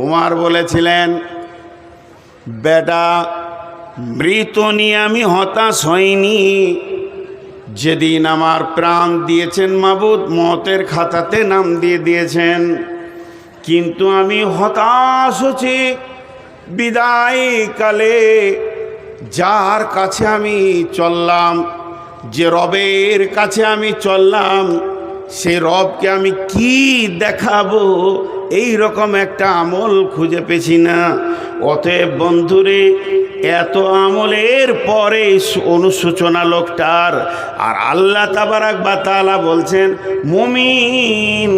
উমর বলেছিলেন, বেটা, মৃত নিয়ে আমি হতাশ হইনি। যেদিন আমার প্রাণ দিয়েছেন মাবুদ, মতের খাতাতে নাম দিয়ে দিয়েছেন, কিন্তু আমি হতাশ হচ্ছি বিদায়কালে যার কাছে আমি চললাম, যে রবের কাছে আমি চললাম, সে রবকে আমি কি দেখাবো, এই রকম একটা আমল খুঁজে পেছি না। অতএব বন্ধুরে, এত আমলের পরে অনুশোচনা লোকটার। আর আল্লাহ তাবারাক ওয়া তাআলা বলছেন, মুমিন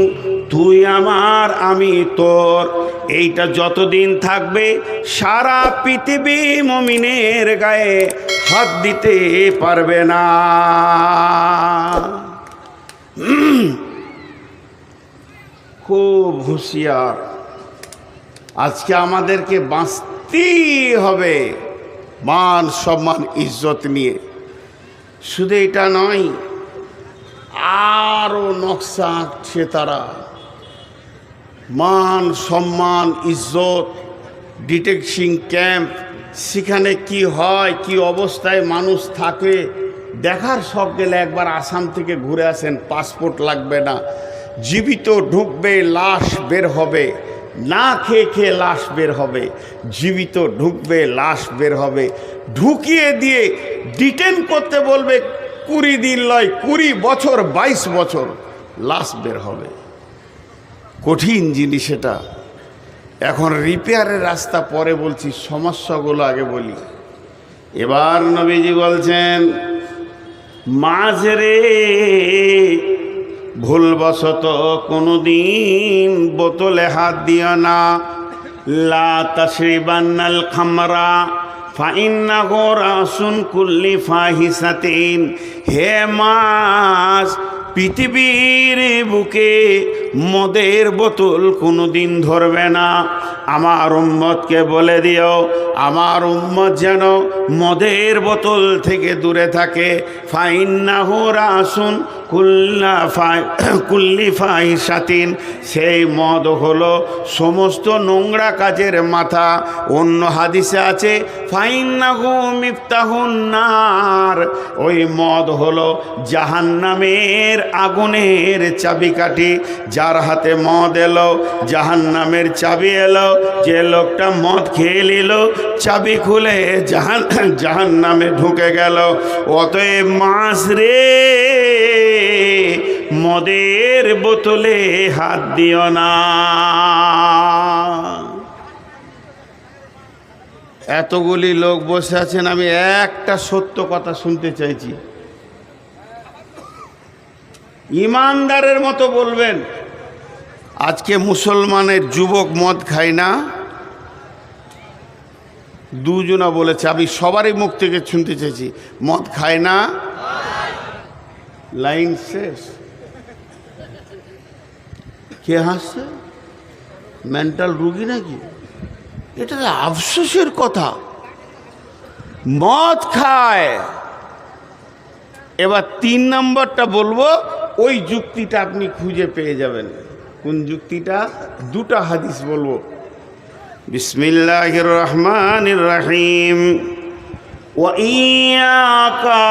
তুই আমার, আমি তোর। এইটা যতদিন থাকবে সারা পৃথিবী মুমিনের গায়ে হাত দিতে পারবে না। খুব হুঁশিয়ার। আজকে আমাদেরকে বাঁচতেই হবে মান সম্মান ইজ্জত নিয়ে। শুধু এটা নয়, আরও নকশা আঁকছে তারা। মান সম্মান ইজ্জত, ডিটেকশন ক্যাম্প, সেখানে কি হয়, কি অবস্থায় মানুষ থাকে দেখার শখ গেলে একবার আসাম থেকে ঘুরে আসেন, পাসপোর্ট লাগবে না। জীবিত ঢুকবে, লাশ বের হবে, না খেয়ে খেয়ে লাশ বের হবে, জীবিত ঢুকবে, লাশ বের হবে, ঢুকিয়ে দিয়ে ডিটেন করতে বলবে 20 দিন নয়, 20 বছর, 22 বছর, লাশ বের হবে। কঠিন জিনিস এটা। এখন রিপেয়ারের রাস্তা পরে বলছি, সমস্যাগুলো আগে বলি। এবার নবীজি বলছেন, মাঝরে ভুলবশত কোনোদিন বোতলে হাত দিও না। লা তাশরিবান্নাল খামরা ফাইন্নাহু রাসুন কুল্লি ফাহিসাতিন। হে মাছ, পৃথিবীর বুকে মদের বোতল কোনোদিন ধরবে না। আমার উম্মতকে বলে দিও, আমার উম্মত যেন মদের বোতল থেকে দূরে থাকে। ফাইন্নাহু রাসুন কুল্লি ফাহিসাতিন। সেই মদ হলো সমস্ত নোংরা কাজের মাথা। অন্য হাদিসে আছে ফাইন্নাহু মিফতাহুন নার। ওই মদ হলো জাহান্নামের আগুনের চাবিকাঠি। যার হাতে মদ এলো, জাহান্নামের চাবি এলো। যে লোকটা মদ খেয়ে নিল, চাবি খুলে জাহান্নামে ঢুকে গেল। অতএব মাছ রে, মদের বোতলে হাত দিও না। এতগুলি লোক বসে আছেন, আমি একটা সত্য কথা শুনতে চাইছি। ইমানদারের মতো বলবেন, আজকে মুসলমানের যুবক মদ খায় না? দুজনা বলেছে, আমি সবারই মুখ থেকে শুনতে চাইছি, মদ খায় না? লাইন শেষ। কে হাসছে? মেন্টাল রুগী নাকি? এটা আফসোসের কথা। মদ খায়। এবার 3 নম্বরটা বলবো, ওই যুক্তিটা আপনি খুঁজে পেয়ে যাবেন। কোন যুক্তিটা? 2টা হাদিস বলবো। বিসমিল্লাহির রহমানির রহিম। ওয়া ইয়াকা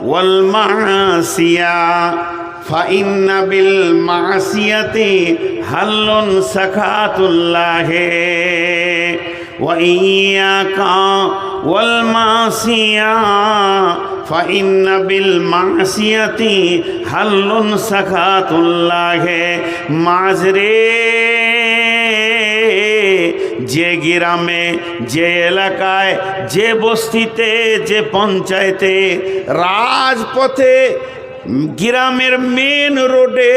ওয়াল মাসিয়া ফাইন্না বিল মাসিয়াতি হাল্লুন সাকাতুল্লাহি। ওয়া ইয়াকা ওয়াল মাসিয়া ফাইন্না বিল মাসিয়াতি হাল্লুন সাকাতুল্লাহি। মাঝরে, যে গ্রামে, যে এলাকায়, যে বস্তিতে, যে পঞ্চায়েতে, রাজপথে, গ্রামের মেন রোডে,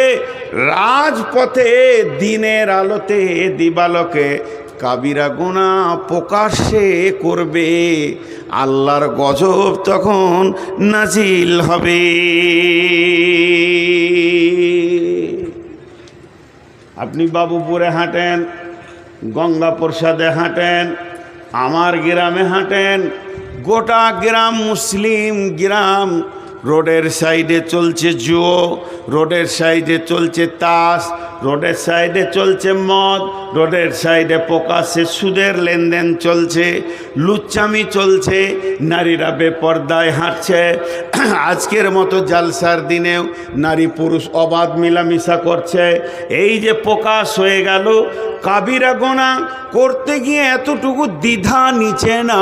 রাজপথে, দিনের আলোতে, দিবালোকে কাবিরা গুনাহ প্রকাশ্যে করবে, আল্লাহর গজব তখন নাজিল হবে। আপনি বাবুপুরে হাঁটেন, গঙ্গা প্রসাদে হাঁটেন, আমার গ্রামে হাঁটেন, গোটা গ্রাম মুসলিম গ্রাম। রোডের সাইডে চলছে জুয়ো, রোডের সাইডে চলছে তাস, রোডের সাইডে চলছে মদ, রোডের সাইডে প্রকাশ্যে সুদের লেনদেন চলছে, লুচ্চামি চলছে, নারীরা বেপর্দায় হাঁটছে। আজকের মতো জালসার দিনেও নারী পুরুষ অবাধ মিলামিশা করছে। এই যে প্রকাশ হয়ে গেল, কাবিরা গুনাহ করতে গিয়ে এতটুকু দ্বিধা নিচে না।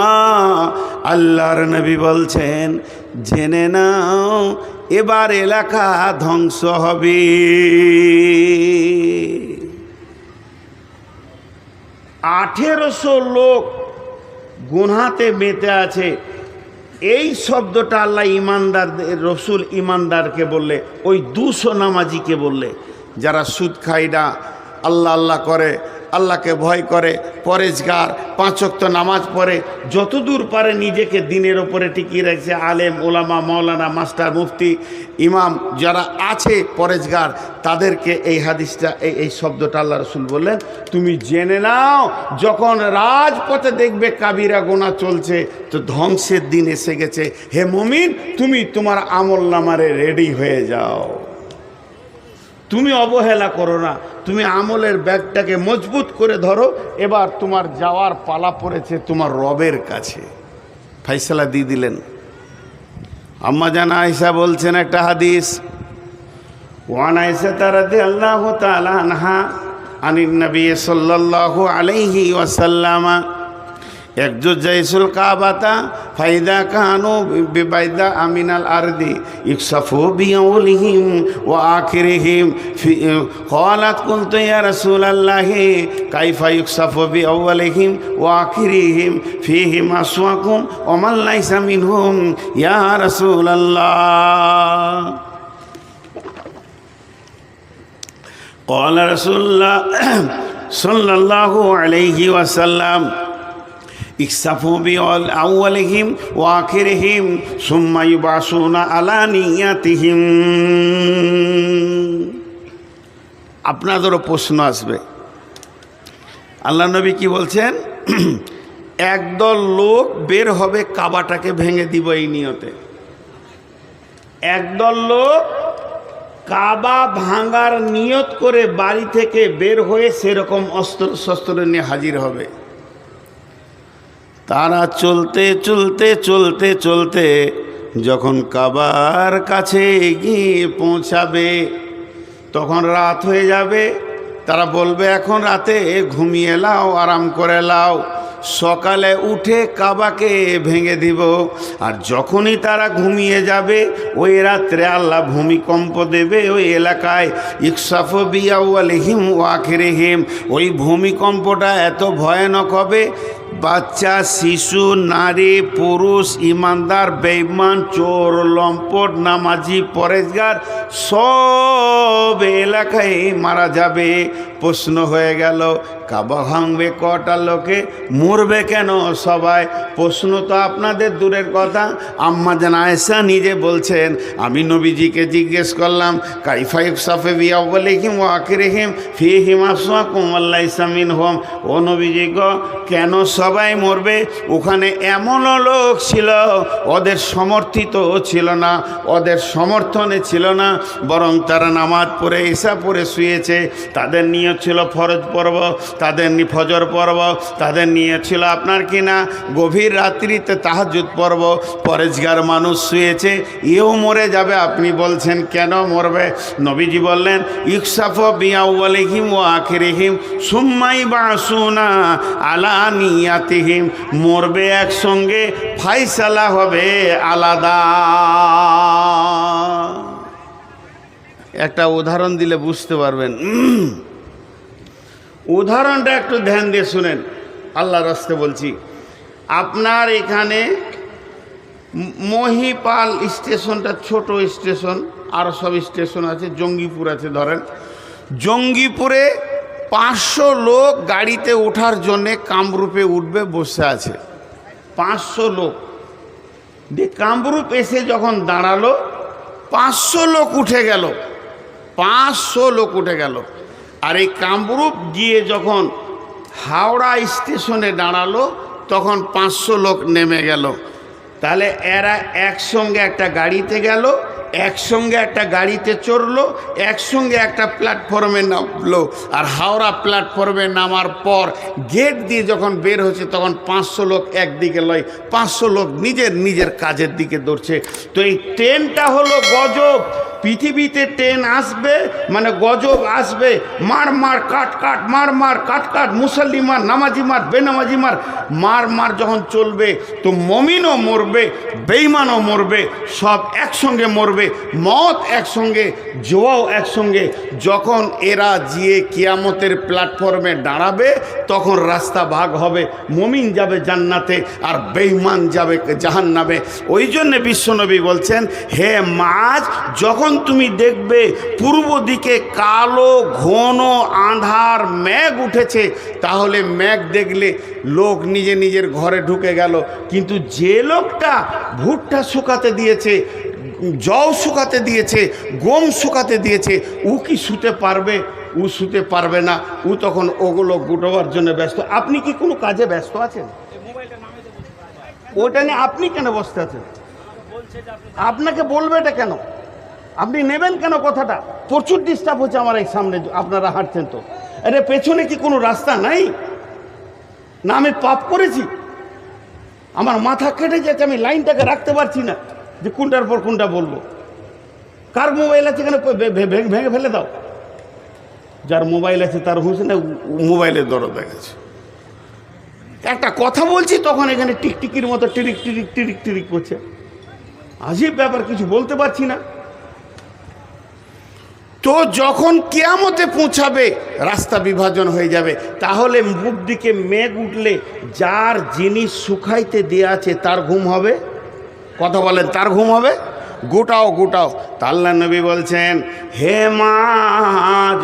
আল্লাহর নবী বলছেন, জেনে নাও এবার এলাকা ধ্বংস হবে। 1800 লোক গুনাহতে মেতে আছে। এই শব্দটা আল্লাহ ইমানদারদের, রসুল ইমানদারকে বললে, ওই 200 নামাজিকে বললে, যারা সুদ খায় না, আল্লাহ আল্লাহ করে, আল্লাহকে ভয় করে, পরেজগার, 5 ওয়াক্ত নামাজ পড়ে, যতদূর পারে নিজেকে দিনের ওপরে টিকিয়ে রাখছে, আলেম ওলামা মাওলানা মাস্টার মুফতি ইমাম যারা আছে পরেজগার, তাদেরকে এই হাদিসটা, এই শব্দটা আল্লাহ রসুল বললেন, তুমি জেনে নাও যখন রাজপথে দেখবে কাবিরা গুনাহ চলছে তো ধ্বংসের দিন এসে গেছে। হে মুমিন, তুমি তোমার আমল নামারে রেডি হয়ে যাও, তুমি অবহেলা করো না, তুমি আমলের ব্যাগটাকে মজবুত করে ধরো। এবার তোমার যাওয়ার পালা পড়েছে তোমার রবের কাছে। ফাইসালা দিয়ে দিলেন। আম্মা জান আয়েশা বলছেন একটা হাদিস, ওয়ান আয়েশা রাদিয়াল্লাহু তাআলা আনহা আনিন নবী সাল্লাল্লাহু আলাইহি ওয়াসাল্লাম একজুজাইসুল কাবাতা ফাইদা কানু বিবাইদা আমিনাল আরদি ইকসাফু বিআউলিহিম ওয়া আখিরিহিম ক্বালাত কুনতু ইয়া রাসূলাল্লাহি কাইফা ইকসাফু বিআউলিহিম ওয়া আখিরিহিম ফীহিম আসওয়াকুম ওয়া মান লাইসা মিনহুম ইয়া রাসূলাল্লাহ। ক্বালা রাসূলুল্লাহ সাল্লাল্লাহু আলাইহি ওয়াসাল্লাম ইকসাফু বিআউলিহিম ওয়া আখিরিহিম সুম্মা ইউবাসুনা আলা নিয়াতিহিম। আপনাদেরও প্রশ্ন আসবে, আল্লাহ নবী কি বলছেন? একদল লোক বের হবে কাবাটাকে ভেঙে দিব এই নিয়তে। একদল লোক কাবা ভাঙার নিয়ত করে বাড়ি থেকে বের হয়ে সেরকম অস্ত্র শস্ত্র নিয়ে হাজির হবে। তারা চলতে চলতে চলতে চলতে যখন কাবার কাছে গিয়ে পৌঁছাবে তখন রাত হয়ে যাবে। তারা বলবে এখন রাতে ঘুমিয়ে লাও, আরাম করে লাও, সকালে উঠে কাবাকে ভেঙে দিব। আর যখনই তারা ঘুমিয়ে যাবে ওই রাত্রে আল্লাহ ভূমিকম্প দেবে ওই এলাকায়। ইকসাফু বিআউলিহিম ওয়া আখিরিহিম। ওই ভূমিকম্পটা এত ভয়ানক হবে, বাচ্চা, শিশু, নারী, পুরুষ, ইমানদার, বেঈমান, চোর, লম্পট, নামাজি, পরেজগার সব এলাকায় মারা যাবে। প্রশ্ন হয়ে গেল, কাবা ভাঙবে কটা লোকে, মরবে কেন সবাই? প্রশ্ন তো আপনাদের দূরের কথা, আম্মা জান আয়েশা নিজে বলছেন, আমি নবীজিকে জিজ্ঞেস করলাম কাইফা ইকসাফু বিআউলিহিম ওয়া আখিরিহিম ফীহিম আসওয়াকুম ওয়া লাইসা মিনহুম। ও নবীজি গো, কেন সবাই মরবে? ওখানে এমনও লোক ছিল ওদের সমর্থিত ছিল না, ওদের সমর্থনে ছিল না, বরং তারা নামাজ পড়ে ঈশা পড়ে শুয়েছে। তাদের নিয়ে ছিল ফরজ পর্ব, তাদের ফজর পর্ব, তাদের নিয়ে ছিল আপনার কিনা গভীর রাত্রিতে তাহাজ্জুদ পর্ব। পরেজগার মানুষ শুয়েছে, এও মরে যাবে, আপনি বলছেন কেন মরবে? নবীজি বললেন ইকসাফু বিআউলিহিম ওয়া আখিরিহিম সুম্মা ইউবাসুনা আলা নিয়াতিহিম। মরবে একসঙ্গে, ফাইসালা হবে আলাদা। একটা উদাহরণ দিলে বুঝতে পারবেন। উদাহরণটা একটু ধ্যান দিয়ে শুনেন, আল্লাহর রাস্তে বলছি। আপনার এখানে মহিপাল স্টেশনটা ছোট স্টেশন, আর সব স্টেশন আছে, জঙ্গিপুর আছে ধরেন। জঙ্গিপুরে 500 লোক গাড়িতে ওঠার জন্যে কামরূপে উঠবে বসে আছে। 500 লোক দিয়ে কামরূপ এসে যখন দাঁড়ালো 500 লোক উঠে গেল, 500 লোক উঠে গেল। আর এই কামরূপ গিয়ে যখন হাওড়া স্টেশনে দাঁড়ালো তখন 500 লোক নেমে গেল। তাহলে এরা একসঙ্গে একটা গাড়িতে গেল, একসঙ্গে একটা গাড়িতে চড়লো, একসঙ্গে একটা প্ল্যাটফর্মে নামলো। আর হাওড়া প্ল্যাটফর্মে নামার পর গেট দিয়ে যখন বের হচ্ছে তখন 500 লোক একদিকে লয়, 500 লোক নিজের নিজের কাজের দিকে দৌড়ছে। তো এই ট্রেনটা হলো গজব। পৃথিবীতে ট্রেন আসবে মানে গজব আসবে, মার মার কাট কাট, মার মার কাট কাট, মুসল্লি মার, নামাজি মার, বেনামাজি মার, মার মার যখন চলবে তো মমিনও মরবে, বেঈমানও মরবে, সব একসঙ্গে মরবে, মত একসঙ্গে, জোয়াও একসঙ্গে। যখন এরা গিয়ে কিয়ামতের প্ল্যাটফর্মে দাঁড়াবে তখন রাস্তা ভাগ হবে, মমিন যাবে জান্নাতে আর বেঈমান যাবে জাহান্নামে। ওই জন্যে বিশ্বনবী বলছেন, হে মাঝ, যখন তুমি দেখবে পূর্ব দিকে কালো ঘন আঁধার মেঘ উঠেছে, তাহলে মেঘ দেখলে লোক নিজে নিজের ঘরে ঢুকে গেল। কিন্তু যে লোকটা ভুট্টা শুকাতে দিয়েছে, জও শুকাতে দিয়েছে, গম শুকাতে দিয়েছে, ও কি শুতে পারবে? ও শুতে পারবে না, ও তখন ওগুলো গুটোবার জন্য ব্যস্ত। আপনি কি কোনো কাজে ব্যস্ত আছেন? ওটা নিয়ে আপনি কেন বসতে আছেন? আপনাকে বলবে এটা কেন? আপনি নেবেন কেন কথাটা? প্রচুর ডিস্টার্ব হচ্ছে আমার এই সামনে, আপনারা হাঁটছেন তো। আরে পেছনে কি কোনো রাস্তা নাই? না আমি পাপ করেছি? আমার মাথা কেটে যাচ্ছে, আমি লাইনটাকে রাখতে পারছি না যে কোনটার পর কোনটা বলবো। কার মোবাইল আছে কেন ভেঙে ফেলে দাও। যার মোবাইল আছে তার হুঁশ না, মোবাইলের দরদ দেখেছে। একটা কথা বলছি তখন এখানে টিকটিকির মতো টিরিক টিরিক টিরিক টিরিক করছে। আজীব ব্যাপার, কিছু বলতে পারছি না। তো যখন কিয়ামতে পৌঁছাবে রাস্তা বিভাজন হয়ে যাবে, তাহলে মুখ দিকে মেঘ উঠলে যার জিনিস শুকাইতে দেওয়া আছে তার ঘুম হবে? কথা বলেন, তার ঘুম হবে? গোটাও গোটাও। আল্লাহ নবী বলছেন, হে মাঝ,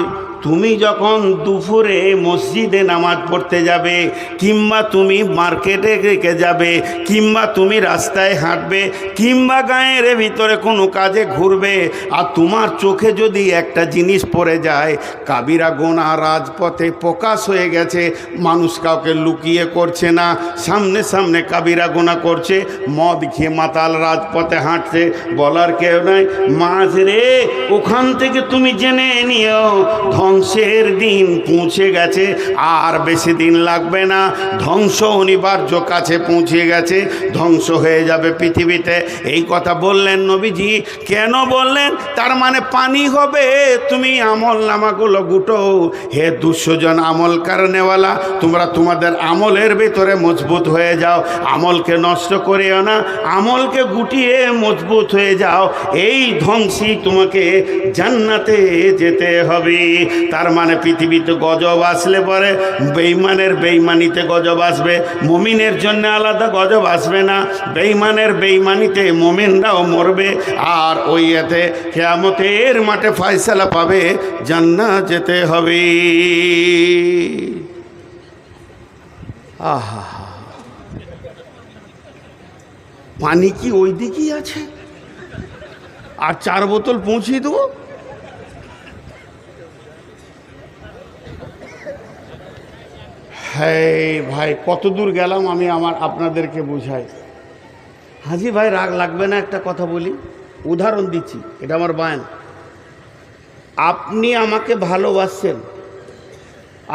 তুমি যখন দুপুরে মসজিদে নামাজ পড়তে যাবে, কিংবা তুমি মার্কেটে রেখে যাবে, কিংবা তুমি রাস্তায় হাঁটবে, কিংবা গায়ের ভিতরে কোনো কাজে ঘুরবে, আর তোমার চোখে যদি একটা জিনিস পড়ে যায়, কাবিরা গোনা রাজপথে প্রকাশ হয়ে গেছে, মানুষ কাউকে লুকিয়ে করছে না, সামনে সামনে কাবিরা গোনা করছে, মদ খেয়ে মাতাল রাজপথে হাঁটছে, বলার কেউ নাই। মাঝ রে, ওখান থেকে তুমি জেনে নিও ধ্বংসের দিন পৌঁছে গেছে, আর বেশি দিন লাগবে না, ধ্বংস অনিবার্য কাছে পৌঁছে গেছে, ধ্বংস হয়ে যাবে পৃথিবীতে। এই কথা বললেন নবীজি। কেন বললেন? তার মানে পানি হবে। তুমি আমল নামাগুলো গুটো। হে 200 জন আমল কারণেওয়ালা, তোমরা তোমাদের আমলের ভেতরে মজবুত হয়ে যাও, আমলকে নষ্ট করিও না, আমলকে গুটিয়ে মজবুত হয়ে যাও। এই ধ্বংসী তোমাকে জান্নাতে যেতে হবে। তার মানে পৃথিবীতে গজব আসলে পরে বেঈমানের বেঈমানিতে গজব আসবে, মুমিনের জন্য আলাদা গজব আসবে না। বেঈমানের বেঈমানিতে মুমিনরাও মরবে, আর ওই এতে কিয়ামতের মাঠে ফয়সালা পাবে, জান্নাত যেতে হবে। আহা, পানি কি ওই দিকেই আছে? আর 4 বোতল পৌঁছিয়ে দেবো। হ্যাঁ ভাই, কত দূর গেলাম আমি আপনাদেরকে বুঝাই। হাজি ভাই রাগ লাগবে না, একটা কথা বলি, উদাহরণ দিচ্ছি, এটা আমার বায়ান। আপনি আমাকে ভালোবাসছেন,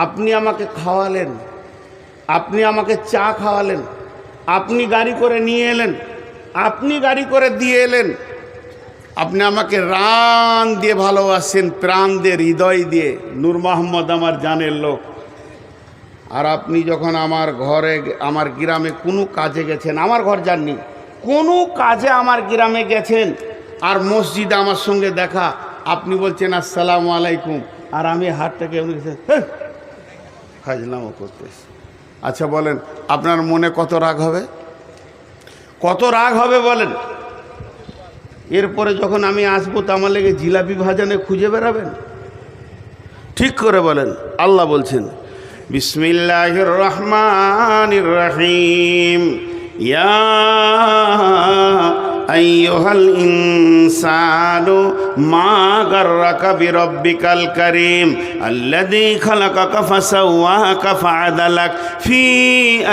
আপনি আমাকে খাওয়ালেন, আপনি আমাকে চা খাওয়ালেন, আপনি গাড়ি করে নিয়ে এলেন, আপনি গাড়ি করে দিয়ে এলেন, আপনি আমাকে রান দিয়ে ভালোবাসছেন, প্রাণ দিয়ে, হৃদয় দিয়ে। নূর মোহাম্মদ আমার জানের লোক। আর আপনি যখন আমার ঘরে, আমার গ্রামে কোনো কাজে গেছেন, আমার ঘর যাননি, কোনো কাজে আমার গ্রামে গেছেন, আর মসজিদে আমার সঙ্গে দেখা, আপনি বলছেন আসসালামু আলাইকুম, আর আমি হাতটাকে ফাজলামো করতেছি। আচ্ছা বলেন, আপনার মনে কত রাগ হবে? কত রাগ হবে বলেন? এরপরে যখন আমি আসবো তো আমার লেগে জিলাপি ভাজানে খুঁজে বেড়াবেন? ঠিক করে বলেন। আল্লাহ বলছেন, বিসমিল্লাহির রহমানির রহিম, ইয়া আইয়ুহাল ইনসানু মা গাররাকা বিরব্বিকাল কারীম আল্লাযী খালাকাকা ফাসাওয়াকা ফাআদালাক ফি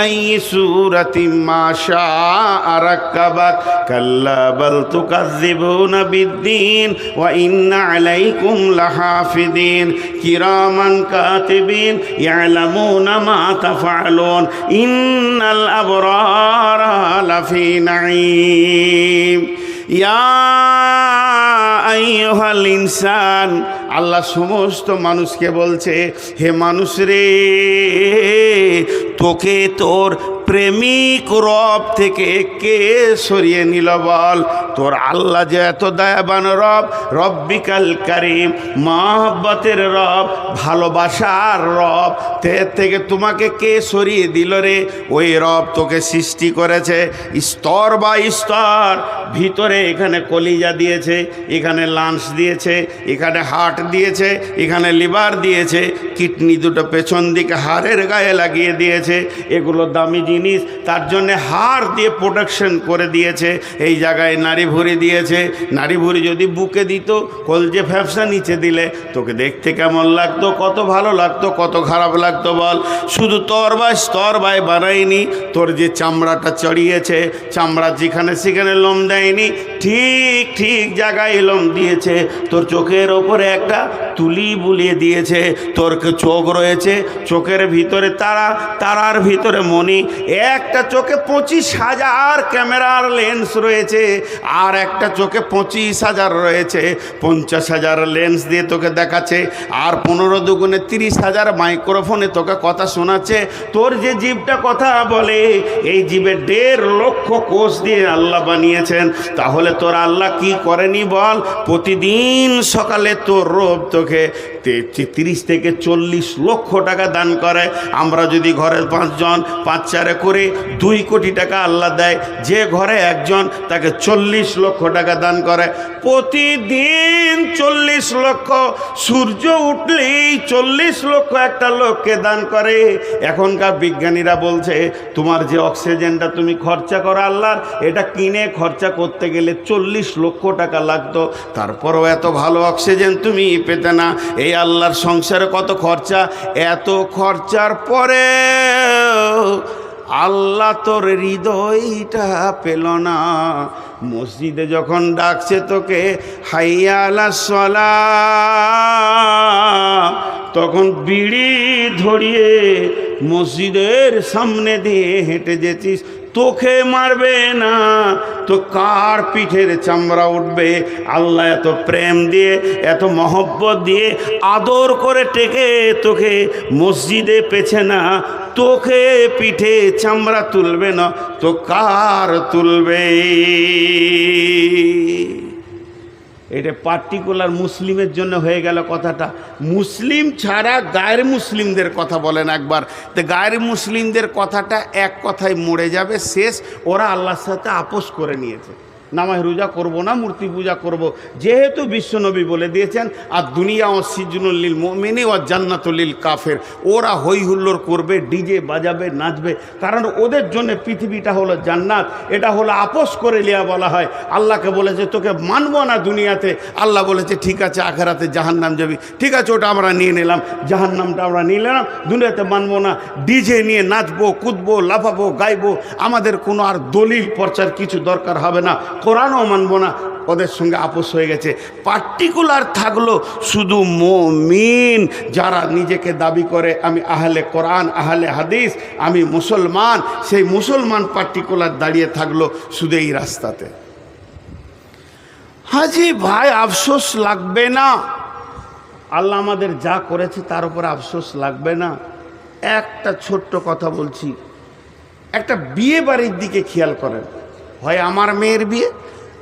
আইয়ি সূরাতিন মা শাআ রাক্কাবাক কাল্লা বাল তুকাযযিবুনা বিদ্দীন ওয়া ইন্না আলাইকুম লাহাফিদিন কিরামান কাতিবিন ইয়ালামুনা মা তাফআলুন ইন্নাল আবরারা লাফি নাঈম ইয়া আইয়ুহাল ইনসান। আল্লাহ সমস্ত মানুষকে বলছে, হে মানুষ রে, তোকে তোর প্রেমিক রব থেকে কে সরিয়ে নিল বল? তোর আল্লাহ যে এত দয়াবান রব, রব্বিকাল কারীম, মহব্বতের রব, ভালোবাসার রব, থেকে তোমাকে কে সরিয়ে দিল রে? ওই রব তোকে সৃষ্টি করেছে স্তর বা স্তর। ভিতরে এখানে কলিজা দিয়েছে, এখানে লাঞ্চ দিয়েছে, এখানে হার্ট দিয়েছে, এখানে লিভার দিয়েছে, কিডনি দুটো পেছন দিকে হাড়ের গায়ে লাগিয়ে দিয়েছে। এগুলো দামি জিনিস, তার জন্যে হাড় দিয়ে প্রোটেকশন করে দিয়েছে। এই জায়গায় নাড়ি ভুঁড়ি দিয়েছে। নাড়ি ভুঁড়ি যদি বুকে দিত, কলজে ফ্যাপসা নিচে দিলে তোকে দেখতে কেমন লাগতো? কত ভালো লাগতো, কত খারাপ লাগতো বল? শুধু স্তর বাই বানায়নি, তোর যে চামড়াটা চড়িয়েছে, চামড়া যেখানে সেখানে লোম দেয়নি, ঠিক ঠিক জায়গায় লোম দিয়েছে। তোর চোখের ওপরে একটা তুলি বুলিয়ে দিয়েছে। তোর চোখ রয়েছে, চোখের ভিতরে তারা, তারার ভিতরে মণি। একটা চোখে 25,000 ক্যামেরার লেন্স রয়েছে, আর একটা চোখে 25,000 রয়েছে। 50,000 লেন্স দিয়ে তোকে দেখাচ্ছে, আর 15 দুগুণে 30,000 মাইক্রোফোনে তোকে কথা শোনাচ্ছে। তোর যে জীবটা কথা বলে, এই জীবের 1.5 লক্ষ কোষ দিয়ে আল্লাহ বানিয়েছেন। তাহলে তোর আল্লাহ কি করেনি বল? প্রতিদিন সকালে তোর রব তোকে 30 থেকে 40 লক্ষ টাকা দান করে। আমরা যদি ঘরের 5 জন 5-4 করে 2 কোটি টাকা আল্লাহ দেয়। যে ঘরে একজন, তাকে 40 লক্ষ টাকা দান করে। প্রতিদিন 40 লক্ষ। সূর্য উঠলেই 40 লক্ষ একটা লোককে দান করে। এখনকার বিজ্ঞানীরা বলছে, তোমার যে অক্সিজেনটা তুমি খরচা করো আল্লাহর, এটা কিনে খরচা করতে গেলে 40 লক্ষ টাকা লাগতো। তারপরও এত ভালো অক্সিজেন তুমি পেতে না। এই আল্লাহর সংসারে কত খরচা। এত খরচার পরে আল্লাহ তোর হৃদয়টা পেল না। মসজিদে যখন ডাকছে তোকে, হাইয়া আলাস সালাহ, তখন বিড়ি ধরিয়ে মসজিদের সামনে দিয়ে হেঁটে যেতিস। তোকে মারবে না তো কার পিঠের চামড়া উঠবে? আল্লাহ এত প্রেম দিয়ে, এত মহব্বত দিয়ে, আদর করে টেকে তোকে মসজিদে পেছে না, তোকে পিঠে চামড়া তুলবে না তো কার তুলবে? এটা পার্টিকুলার মুসলিমের জন্য হয়ে গেল কথাটা। মুসলিম ছাড়া গায়ের মুসলিমদের কথা বলেন একবার, তো গায়ের মুসলিমদের কথাটা এক কথায় মরে যাবে, শেষ। ওরা আল্লাহর সাথে আপোষ করে নিয়েছে। নামাজ রোজা করব না, মূর্তি পূজা করব, যেহেতু বিশ্বনবী বলে দিয়েছেন, আর দুনিয়া ও সিজনুল লিল মুমিনি ও জান্নাতুল লিল কাফের। ওরা হই হুল্লোড় করবে, ডিজে বাজাবে, নাচবে, কারণ ওদের জন্য পৃথিবীটা হলো জান্নাত। এটা হলো আপোষ করে লিয়া বলা হয়। আল্লাহকে বলেছে তোকে মানবো না দুনিয়াতে, আল্লাহ বলেছে ঠিক আছে আখেরাতে জাহান্নাম যাবি, ঠিক আছে ওটা আমরা নিয়ে নিলাম, জাহান্নামটা আমরা নিয়ে নিলাম, দুনিয়াতে মানবো না। ডিজে নিয়ে নাচবো, কুদবো, লাফাবো, গাইবো, আমাদের কোনো আর দলিল পর্চার কিছু দরকার হবে না, কোরআনও মানবো না। ওদের সঙ্গে আপোষ হয়ে গেছে। পার্টিকুলার থাকলো শুধু মুমিন, যারা নিজেকে দাবি করে আমি আহলে কোরআন, আহলে হাদিস, আমি মুসলমান, সেই মুসলমান পার্টিকুলার দাঁড়িয়ে থাকলো শুধু এই রাস্তাতে। হাজি ভাই, আফসোস লাগবে না? আল্লাহ আমাদের যা করেছে তার উপরে আফসোস লাগবে না? একটা ছোট্ট কথা বলছি, একটা বিয়ে বাড়ির দিকে খেয়াল করেন। হয় আমার মেয়ের বিয়ে,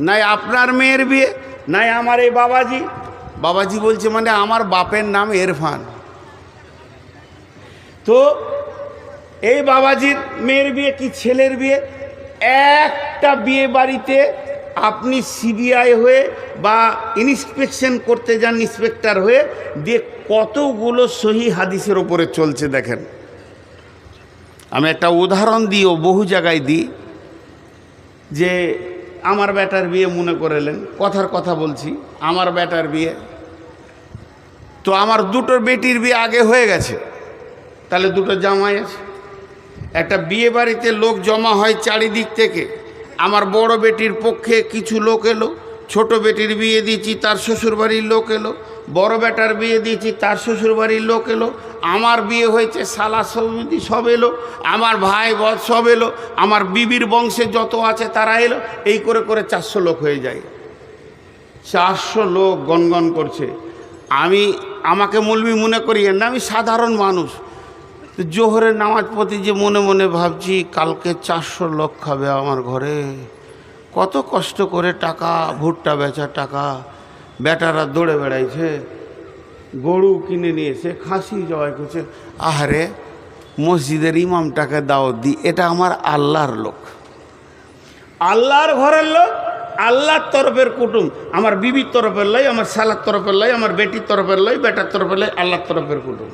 নাই আপনার মেয়ের বিয়ে, নাই আমার এই বাবাজি। বাবাজি বলছে মানে আমার বাপের নাম ইরফান। তো এই বাবাজির মেয়ের বিয়ে কি ছেলের বিয়ে? একটা বিয়ে বাড়িতে আপনি সিবিআই হয়ে বা ইন্সপেকশন করতে যান, ইন্সপেক্টর হয়ে, দিয়ে কতগুলো সহি হাদিসের ওপরে চলছে দেখেন। আমি একটা উদাহরণ দিই, ও বহু জায়গায় দিই, যে আমার বেটার বিয়ে মনে করেলেন, কথার কথা বলছি, আমার বেটার বিয়ে। তো আমার দুটো বেটির বিয়ে আগে হয়ে গেছে, তাহলে দুটো জামাই আছে। একটা বিয়ে বাড়িতে লোক জমা হয় চারিদিক থেকে। আমার বড় বেটির পক্ষে কিছু লোক এলো, ছোট বেটির বিয়ে দিয়েছি তার শ্বশুরবাড়ির লোক এলো, বড় বেটার বিয়ে দিয়েছি তার শ্বশুরবাড়ির লোক এলো, আমার বিয়ে হয়েছে সালা সমিতি সব এলো, আমার ভাই বধ সব এলো, আমার বিবির বংশে যত আছে তারা এলো, এই করে করে 400 লোক হয়ে যায়। 400 লোক গনগন করছে। আমাকে মৌলবি মনে করিয়েন না, আমি সাধারণ মানুষ। জোহরের নামাজ পড়তে যে মনে মনে ভাবছি কালকে 400 লোক খাবে আমার ঘরে, কত কষ্ট করে টাকা, ভুট্টা বেচার টাকা, বেটারা দৌড়ে বেড়াইছে, গরু কিনে নিয়েছে, খাসি জবাই করছে। আহারে, মসজিদের ইমামটাকে দাওয়াত দিই, এটা আমার আল্লাহর লোক, আল্লাহর ঘরের লোক, আল্লাহর তরফের কুটুম। আমার বিবির তরফের লাই, আমার শালার তরফের লাই, আমার বেটির তরফের লাই, বেটার তরফের লাই, আল্লাহর তরফের কুটুম।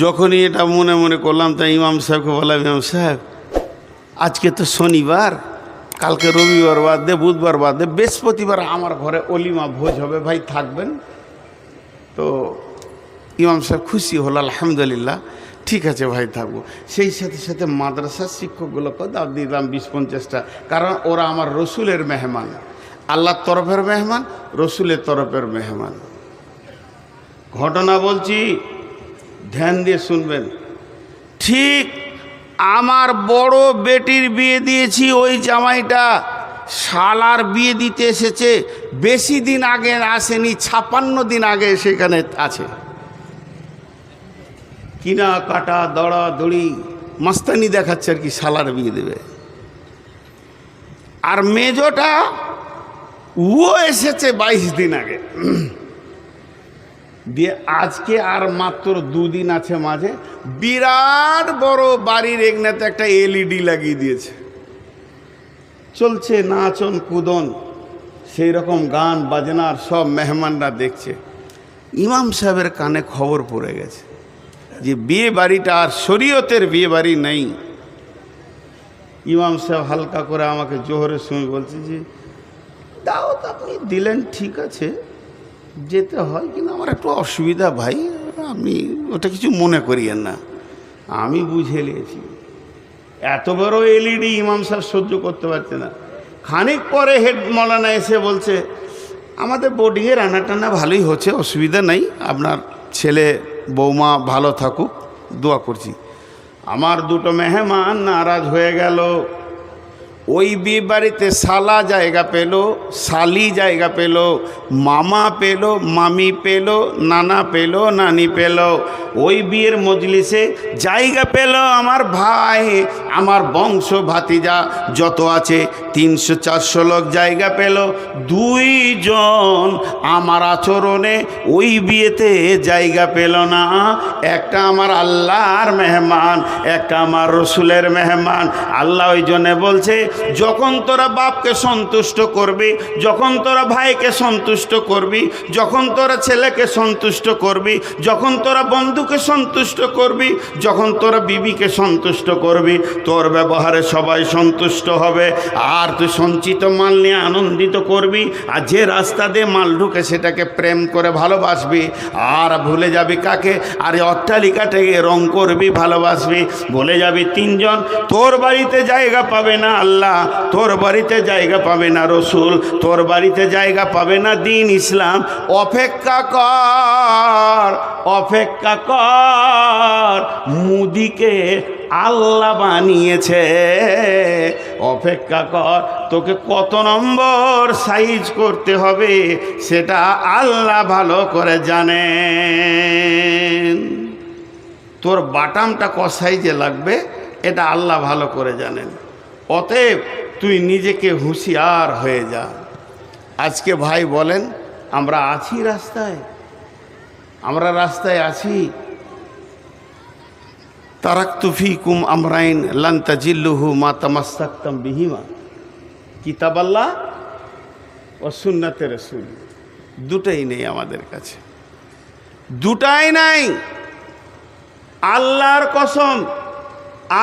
যখনই এটা মনে মনে করলাম, তাই ইমাম সাহেবকে বললাম, ইমাম সাহেব আজকে তো শনিবার, কালকে রবিবার বাদ দে, বুধবার বাদ দে, বৃহস্পতিবার আমার ঘরে অলিমা ভোজ হবে, ভাই থাকবেন? তো ইমাম সাহেব খুশি হল, আলহামদুলিল্লাহ, ঠিক আছে ভাই থাকবো। সেই সাথে সাথে মাদ্রাসার শিক্ষকগুলোকে দাও দিলাম 20-50টা, কারণ ওরা আমার রসুলের মেহমান, আল্লাহর তরফের মেহমান, রসুলের তরফের মেহমান। ঘটনা বলছি, ধ্যান দিয়ে শুনবেন। ঠিক আমার বড় বেটির বিয়ে দিয়েছি, ওই জামাইটা শালার বিয়ে দিতে এসেছে, বেশি দিন আগে আসেনি, 56 দিন আগে সেখানে আছে। কিনা কাটা দড়া দড়ি মাস্তানি দেখাচ্ছে আর কি, শালার বিয়ে দেবে। আর মেজোটা ও এসেছে 22 দিন আগে দিয়ে, আজকে আর মাত্র 2 দিন আছে মাঝে। বিরাট বড় বাড়ির এগনাতে একটা এলইডি লাগিয়ে দিয়েছে, চলছে নাচন কুদন, সেই রকম গান বাজনার, সব মেহমানরা দেখছে। ইমাম সাহেবের কানে খবর পড়ে গেছে যে বিয়ে বাড়িটা আর শরীয়তের বিয়ে বাড়ি নেই। ইমাম সাহেব হালকা করে আমাকে জোহরের সময় বলছে যে দাওয়াত আপনি দিলেন, ঠিক আছে যেতে হয়, কিন্তু আমার একটু অসুবিধা ভাই, আপনি ওটা কিছু মনে করিয়েন না। আমি বুঝে নিয়েছি, এত বড় এলইডি ইমাম সাহেব সহ্য করতে পারছে না। খানিক পরে হেড মৌলানা এসে বলছে, আমাদের বোর্ডিংয়ে রান্না টান্না ভালোই হচ্ছে, অসুবিধা নেই, আপনার ছেলে বৌমা ভালো থাকুক, দোয়া করছি। আমার দুটো মেহমান নারাজ হয়ে গেল। ওই বিয়ে বাড়িতে শালা জায়গা পেল, শালি জায়গা পেল, মামা পেল, মামি পেল, নানা পেল, নানি পেল। ওই বিয়ের মজলিসে জায়গা পেল আমার ভাই, আমার বংশ ভাতিজা যত আছে 300-400 লোক জায়গা পেল। 2 জন আমার আচরণে ওই বিয়েতে জায়গা পেল না। একটা আমার আল্লাহর মেহমান, একটা আমার রসুলের মেহমান। আল্লাহ ওই জন্যে বলছে, যখন তোরা বাপকে সন্তুষ্ট করবি, যখন তোরা ভাইকে সন্তুষ্ট করবি, যখন তোরা ছেলেকে সন্তুষ্ট করবি, যখন তোরা বন্ধুকে সন্তুষ্ট করবি, যখন তোরা বিবিকে সন্তুষ্ট করবি, তোর ব্যবহারে সবাই সন্তুষ্ট হবে। আর তুই সঞ্চিত মাল নিয়ে আনন্দিত করবি, আর যে রাস্তা দিয়ে মাল ঢুকে সেটাকে প্রেম করে ভালোবাসবি। আর ভুলে যাবি কাকে? আর অট্টালিকাটাকে রং করবি, ভালোবাসবি। ভুলে যাবি 3 জন, তোর বাড়িতে জায়গা পাবে না আল্লাহ, তোর বাড়িতে জায়গা পাবে না রসুল, তোর বাড়িতে জায়গা পাবে না দ্বীন ইসলাম। অপেক্ষা কর, অপেক্ষা কর, মুদিকে আল্লাহ বানিয়েছে। অপেক্ষা কর, তোকে কত নম্বর সাইজ করতে হবে সেটা আল্লাহ ভালো করে জানেন। তোর বাটামটা ক সাইজে লাগবে এটা আল্লাহ ভালো করে জানেন। অতএব তুই নিজেকে হুঁশিয়ার হয়ে যা। আজকে ভাই বলেন, আমরা আছি রাস্তায়, আমরা রাস্তায় আছি। তারাকতু ফীকুম আমরাইন লান তাজিল্লুহু মা তামাসসাকতুম বিহিমা, কিতাবাল্লাহ ও সুন্নাতে রাসূল। দুটাই নেই আমাদের কাছে, দুটাই নাই। আল্লাহর কসম,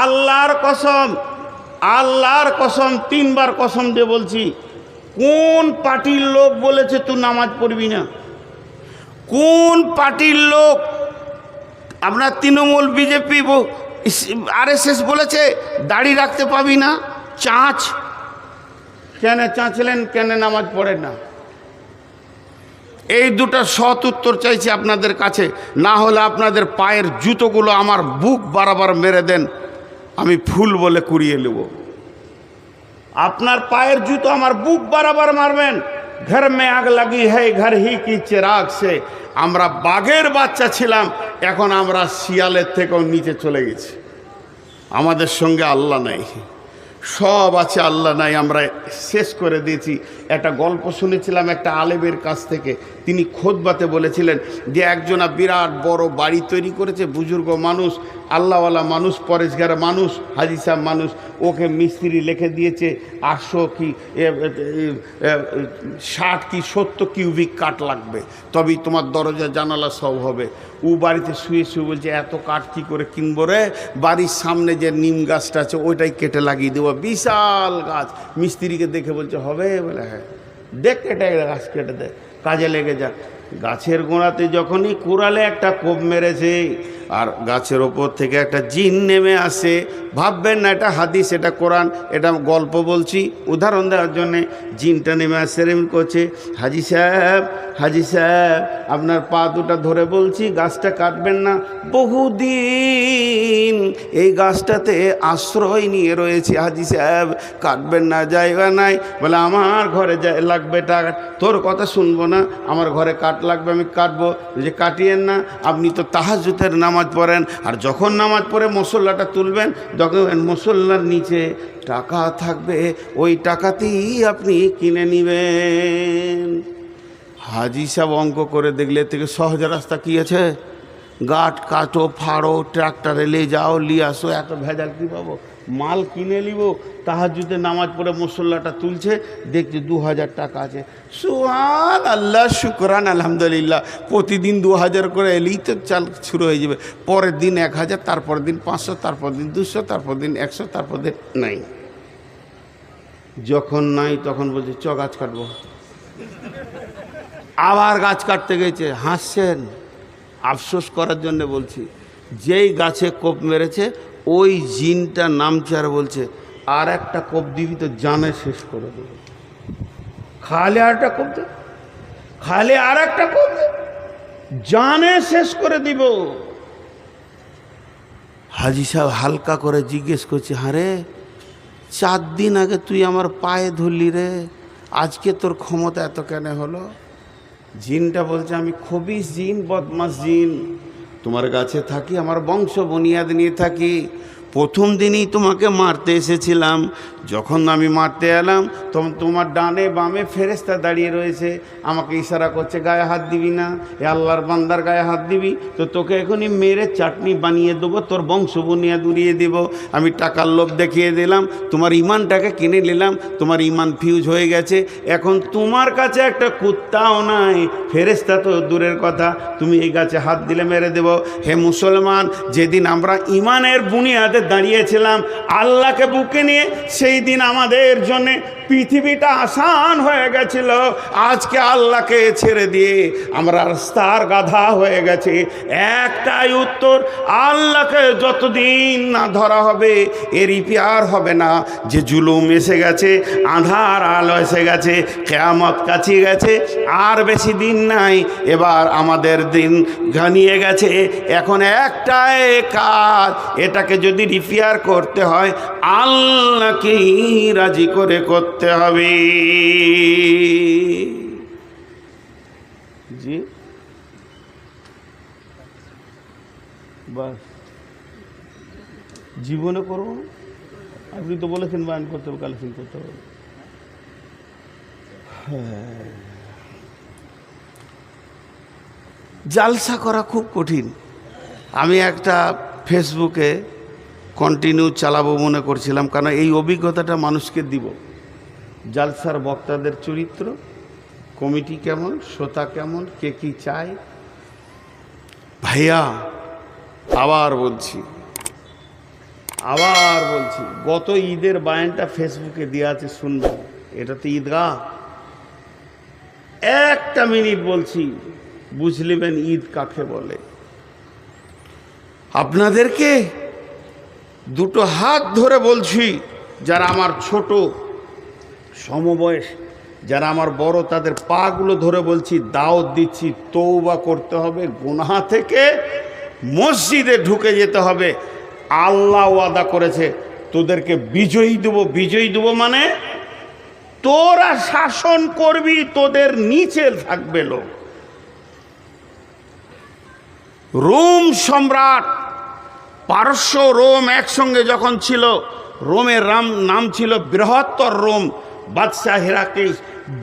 আল্লাহর কসম, আল্লাহর কসম, 3 বার কসম দিয়ে বলছি, কোন পার্টির লোক বলেছে তুই নামাজ পড়বি না? কোন পার্টির লোক? আপনার তৃণমূল, বিজেপি, RSS বলেছে দাড়ি রাখতে পাবি না? চাঁচ কেন চাঁচলেন? কেন নামাজ পড়েন না? এই দুটো সৎ উত্তর চাইছি আপনাদের কাছে, না হলে আপনাদের পায়ের জুতোগুলো আমার বুক বরাবর মেরে দেন, আমি ফুল বলে কুড়িয়ে নেব। আপনার পায়ের জুতো আমার বুক বরাবর মারবেন। ঘর মে আগ লাগি है घर ही की चिराग से। আমরা বাঘের বাচ্চা ছিলাম, এখন আমরা শিয়ালের থেকেও নিচে চলে গেছি। আমাদের সঙ্গে আল্লাহ নাই, সব আছে আল্লাহ নাই, আমরা শেষ করে দিয়েছি। একটা গল্প শুনেছিলাম একটা আলেমের কাছ থেকে, তিনি খুতবাতে বলেছিলেন যে একজনা বিরাট বড় বাড়ি তৈরি করেছে, বুজুর্গ মানুষ, আল্লাহওয়ালা মানুষ, পরেশগার মানুষ, হাজি সাহেব মানুষ, ওকে মিস্ত্রি লিখে দিয়েছে 800 কি 60 কি 70 কিউবিক কাঠ লাগবে, তবেই তোমার দরজা জানালা সব হবে। ও বাড়িতে শুয়ে শুয়ে বলছে এত কাঠ কী করে কিনবো রে, বাড়ির সামনে যে নিম গাছটা আছে ওইটাই কেটে লাগিয়ে দেবো, বিশাল গাছ। মিস্ত্রিকে দেখে বলছে হবে? বলে হ্যাঁ, দেখ কেটে গাছ কেটে দে, কাজে লেগে যাক। গাছের গোড়াতে যখনই কুড়ালে একটা কোপ মেরেছে, আর গাছের ওপর থেকে একটা জিন নেমে আসে। ভাববেন না এটা হাদিস, এটা কোরআন, এটা গল্প বলছি উদাহরণ দেওয়ার জন্যে। জিনটা নেমে আসে, এরকম করছে, হাজি সাহেব, হাজি সাহেব, আপনার পা দুটা ধরে বলছি গাছটা কাটবেন না। বহুদিন এই গাছটাতে আশ্রয় নিয়ে রয়েছে হাজি সাহেব, কাটবেন না, জায়গা নাই। বলে আমার ঘরে লাগবে টাকা, তোর কথা শুনবো না, আমার ঘরে কাঠ লাগবে, আমি কাটবো। যে কাটিয়েন না, আপনি তো তাহাজ্জুদের নামাজ পড়েন, আর যখন নামাজ পড়ে মসল্লাটা তুলবেন, যখন মসল্লার নিচে টাকা থাকবে, ওই টাকাতেই আপনি কিনে নেবেন। হাজি সাহেব অঙ্ক করে দেখলে থেকে সহজ রাস্তা কী আছে? গাছ কাটো, ফাড়ো, ট্রাক্টরে নিয়ে যাও, নিয়ে আসো, এত ভেজাল কী পাবো? মাল কিনে নিব, তাহাজ্জুদে নামাজ পড়ে মসল্লাটা তুলছে, দেখছি 2000 টাকা আছে। সুবহান আল্লাহ, শুকরান, আলহামদুলিল্লাহ। প্রতিদিন 2000 করে এলেই তো চাল শুরু হয়ে যাবে। পরের দিন 1000, তারপর দিন 500, তারপর দিন 200, তারপর দিন 100, তারপর দিন নাই। যখন নাই তখন বলছে চ গাছ কাটবো। আবার গাছ কাটতে গেছে, হাসছেন। আফসোস করার জন্য বলছি, যেই গাছে কোপ মেরেছে ওই জিনটা নামছে আর বলছে আর একটা কোপ দিবি তো জানে শেষ করে দেবে। খালে আর একটা কোপ দে, খালে আর একটা কোপ দে, জানে শেষ করে দিব। হাজি সাহেব হালকা করে জিজ্ঞেস করছে, হারে 4 দিন আগে তুই আমার পায়ে ধরলি রে, আজকে তোর ক্ষমতা এত কেন হলো? জিনটা বলছে আমি খবিস জিন, বদমাস জিন, তোমার কাছে থাকি, আমার বংশ বুনিয়াদ নিয়ে থাকি। প্রথম দিনই তোমাকে মারতে এসেছিলাম, যখন আমি মারতে এলাম তখন তোমার ডানে বামে ফেরেশতা দাঁড়িয়ে রয়েছে, আমাকে ইশারা করছে গায়ে হাত দিবি না, এ আল্লাহর বান্দার গায়ে হাত দিবি তো তোকে এখনই মেরে চাটনি বানিয়ে দেবো, তোর বংশ বুনিয়াদ উড়িয়ে দেব। আমি টাকার লোভ দেখিয়ে দিলাম, তোমার ইমানটাকে কিনে নিলাম, তোমার ইমান ফিউজ হয়ে গেছে। এখন তোমার কাছে একটা কুত্তাও নাই, ফেরেশতা তো দূরের কথা, তুমি এই গাছে হাত দিলে মেরে দেব। হে মুসলমান, যেদিন আমরা ইমানের বুনিয়াদে দাঁড়িয়েছিলাম আল্লাহকে বুকে নিয়ে, সেই দিন আমাদের জন্য পৃথিবীটা আসান হয়ে গেছিল। আজকে আল্লাহকে ছেড়ে দিয়ে আমরা রাস্তার গাধা হয়ে গেছি। একটাই উত্তর, আল্লাহকে যতদিন না ধরা হবে এর ইপিয়ার হবে না। যে জুলুম এসে গেছে, আঁধার আলো এসে গেছে, কিয়ামত কাছে গেছে, আর বেশি দিন নাই। এবার আমাদের দিন ঘনিয়ে গেছে। এখন একটাই কাজ, এটাকে যদি রিপেয়ার করতে হয় আল্লাহকে রাজি করে করতে হবে। জি বাস, জীবনে করব না। আপনি তো বলেছেন বায়ান করতে হবে, কালেকশন করতে হবে। জালসা করা খুব কঠিন। আমি একটা ফেসবুকে কন্টিনিউ চালাবো মনে করছিলাম, কারণ এই অভিজ্ঞতাটা মানুষকে দিব। জালসার বক্তাদের চরিত্র, কমিটি কেমন, শ্রোতা কেমন, কে কি চায়। ভাইয়া আবার বলছি, আবার বলছি, গত ঈদের বায়ানটা ফেসবুকে দেওয়া আছে, শুনবেন। এটা তো ঈদগাহ। একটা মিনিট বলছি, বুঝলিবেন ঈদ কাকে বলে। আপনাদেরকে দুটো হাত ধরে বলছি, যারা আমার ছোট সমবয়স, যারা আমার বড়, তাদের পাগুলো ধরে বলছি, দাওয়াত দিচ্ছি, তওবা করতে হবে গুনাহ থেকে, মসজিদে ঢুকে যেতে হবে। আল্লাহ ওয়াদা করেছে তোদেরকে বিজয়ী দেব। বিজয়ী দেব মানে তোরা শাসন করবি, তোদের নিচে থাকবে লোক। রোম সম্রাট, পারস্য রোম একসঙ্গে যখন ছিল, রোমের নাম ছিল বৃহত্তর রোম। বাদশাহ হেরাক্লিস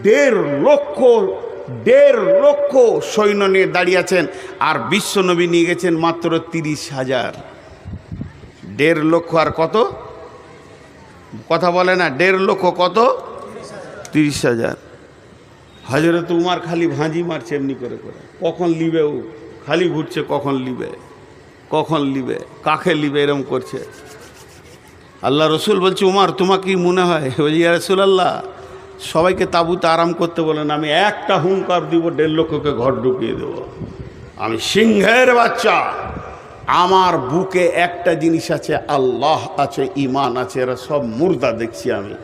1.5 লক্ষ সৈন্য নিয়ে দাঁড়িয়ে আছেন, আর বিশ্বনবী নিয়ে গেছেন মাত্র 30,000। 1.5 লক্ষ আর কত কথা বলে না, 1.5 লক্ষ কত, 30,000। হযরত উমর খালি ভাঁজি মারছে এমনি করে করে, কখন লিবে, ও খালি ঘুরছে, কখন লিবে, কখন লিবে, কাকে লিবে, এরম করছে। আল্লাহ রসুল বলছে, উমর তোমার কি মনে হয়? বলছি, ইয়া রাসূলুল্লাহ, সবাইকে তাঁবুতে আরাম করতে বলেন, আমি একটা হুঙ্কার দিব, 1.5 লক্ষকে ঘর ঢুকিয়ে দেব। আমি সিংহের বাচ্চা, আমার বুকে একটা জিনিস আছে, আল্লাহ আছে, ঈমান আছে, এরা সব মুর্দা দেখছি আমি।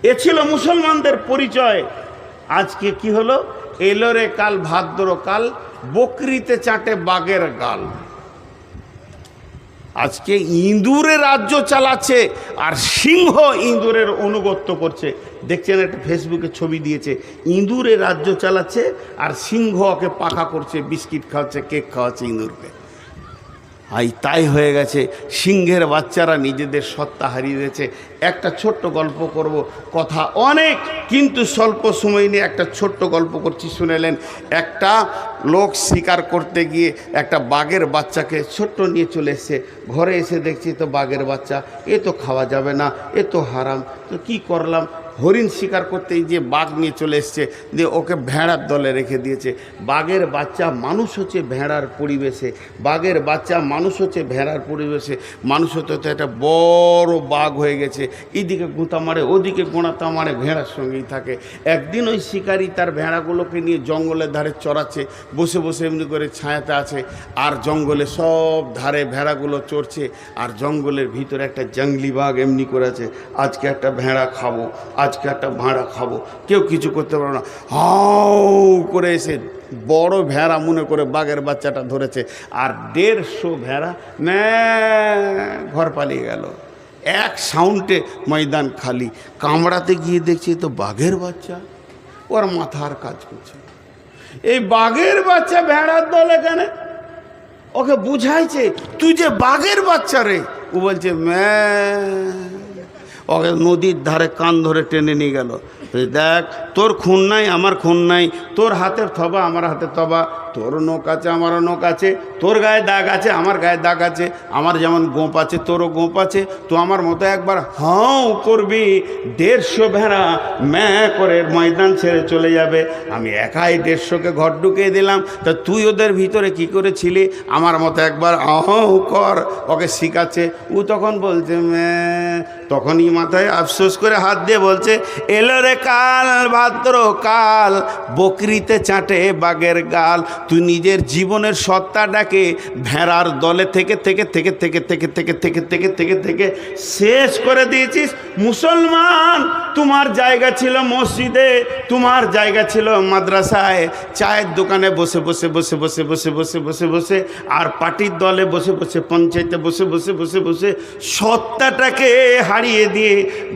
এ ছিল মুসলমানদের পরিচয়। আজকে কি হলো? এলো রে কাল ভাদ্র কাল, বকরিতে চাটে বাঘের গাল। আজকে ইঁদুরে রাজ্য চালাচ্ছে, আর সিংহ ইঁদুরের অনুগত্য করছে। দেখছেন, একটা ফেসবুকে ছবি দিয়েছে, ইঁদুরে রাজ্য চালাচ্ছে আর সিংহ ওকে পাখা করছে, বিস্কিট খাওয়াচ্ছে, কেক খাওয়াচ্ছে ইঁদুরকে। তাই হয়ে গেছে, সিংহের বাচ্চারা নিজেদের সত্তা হারিয়ে দিয়েছে। একটা ছোট্ট গল্প করব, কথা অনেক, কিন্তু স্বল্প সময় নিয়ে একটা ছোট্ট গল্প করছি, শুনেলেন। একটা লোক শিকার করতে গিয়ে একটা বাঘের বাচ্চাকে ছোট্ট নিয়ে চলে এসছে। ঘরে এসে দেখছি তো বাঘের বাচ্চা, এ তো খাওয়া যাবে না, এ তো হারাম। তো কি করলাম, হরিণ শিকার করতে যে বাঘ নিয়ে চলে এসছে, দিয়ে ওকে ভেড়ার দলে রেখে দিয়েছে। বাঘের বাচ্চা মানুষ হচ্ছে ভেড়ার পরিবেশে, বাঘের বাচ্চা মানুষ হচ্ছে ভেড়ার পরিবেশে। মানুষ হতে হতে একটা বড় বাঘ হয়ে গেছে, এদিকে গোঁতা মারে, ওদিকে গোঁড়াতা মারে, ভেড়ার সঙ্গেই থাকে। একদিন ওই শিকারী তার ভেড়াগুলোকে নিয়ে জঙ্গলের ধারে চড়াচ্ছে, বসে বসে এমনি করে ছায়াতে আছে, আর জঙ্গলে সব ধারে ভেড়াগুলো চড়ছে, আর জঙ্গলের ভিতরে একটা জঙ্গলি বাঘ এমনি করে আছে, আজকে একটা ভেড়া খাবো, আজকে একটা ভাড়া খাবো। কেউ কিছু করতে পারো না, হাউ করে এসে বড় ভেড়া মনে করে বাঘের বাচ্চাটা ধরেছে, আর 150 ভেড়া ঘর পালিয়ে গেল। এক সাউন্ডে ময়দান খালি। কামড়াতে গিয়ে দেখছি তো বাঘের বাচ্চা, ওর মাথার কাজ করছে। এই বাঘের বাচ্চা ভেড়ার দলে কেন? ওকে বুঝাইছে, তুই যে বাঘের বাচ্চা রে। ও বলছে ওকে নদীর ধারে কান ধরে টেনে নিয়ে গেল। দেখ, তোর খুন নাই, আমার খুন নাই, তোর হাতের থবা, আমার হাতে থবা, তোর নখ আছে, আমারও নখ আছে, তোর গায়ে দাগ আছে, আমার গায়ে দাগ আছে, আমার যেমন গোঁপ আছে, তোরও গোঁপ আছে। তো আমার মতো একবার হাউ করবি, 150 ভেড়া করে ময়দান ছেড়ে চলে যাবে। আমি একাই 150কে ঘর ঢুকিয়ে দিলাম। তা তুই ওদের ভিতরে কি করেছিলি? আমার মতো একবার হাউ কর, ওকে শিখাচ্ছে। ও তখন বলছে তখনই মাথায় আফসোস করে হাত দিয়ে বলছে, এলো রে কাল ভাদ্র কাল, বকরিতে চাটে বাঘের গাল। তুই নিজের জীবনের সত্তাটাকে ভেড়ার দলে থেকে থেকে থেকে থেকে থেকে থেকে থেকে থেকে থেকে থেকে শেষ করে দিয়েছিস। মুসলমান, তোমার জায়গা ছিল মসজিদে, তোমার জায়গা ছিল মাদ্রাসায়, চায়ের দোকানে বসে বসে বসে বসে বসে বসে বসে বসে, আর পার্টির দলে বসে বসে, পঞ্চায়েতে বসে বসে বসে বসে সত্তাটাকে হারিয়ে দিয়ে